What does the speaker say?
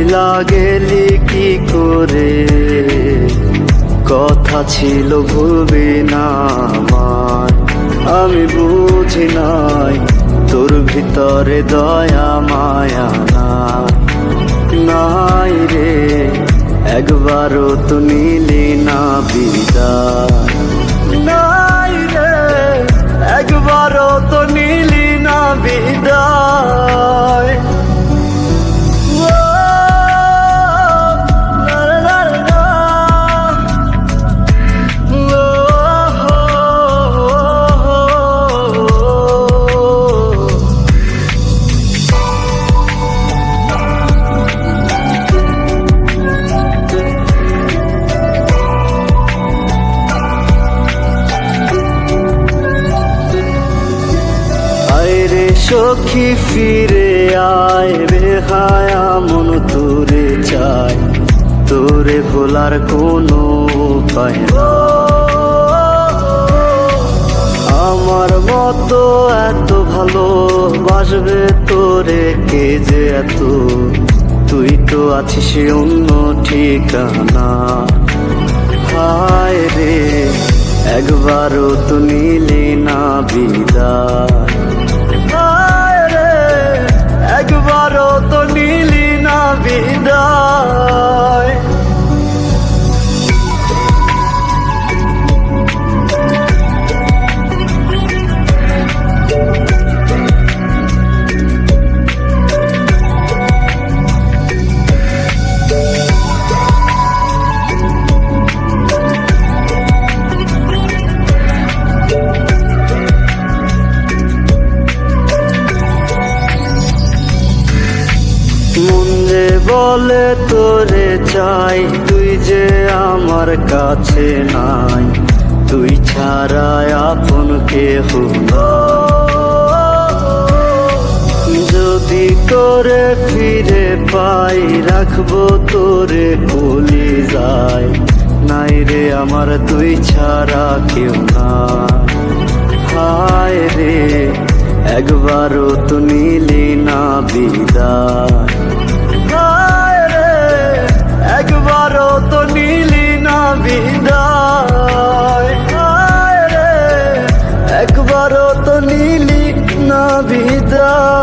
ভুইলা গেলি কি করে, কথা ছিল ভুলবি না আমার। আমি বুঝি নাই তোর ভিতরে দয়া মায়া নাই রে, একবারও তো নিলি না বিদায়। নাই রে, একবারও তো নিলি না বিদায়। সখী ফিরে আয় রে, হায়া মন তোরে চাই, তোরে ভোলার কোনো উপায় না। আমার মতো এত ভালো বাসবে তোরে কে যে এত, তুই তো আছিস অন্য ঠিকানা। হায় রে, একবারও তো নিলি না বিদায়। একবারও তো নিলি না বিদায়। মন যে বলে তোরে চাই, তুই যে আমার কাছে নাই, তুই ছাড়া আপন কেহ নাই। যদি তোরে ফিরে পাই, রাখবো তোরে ভুলি যায়, নাই রে আমার তুই ছাড়া কেউ নাই। হায় রে, একবারও তো নিলি না বিদায়। হায় রে, একবারও তো নিলি না বিদায়। হায় রে, একবারও তো নিলি না বিদায়।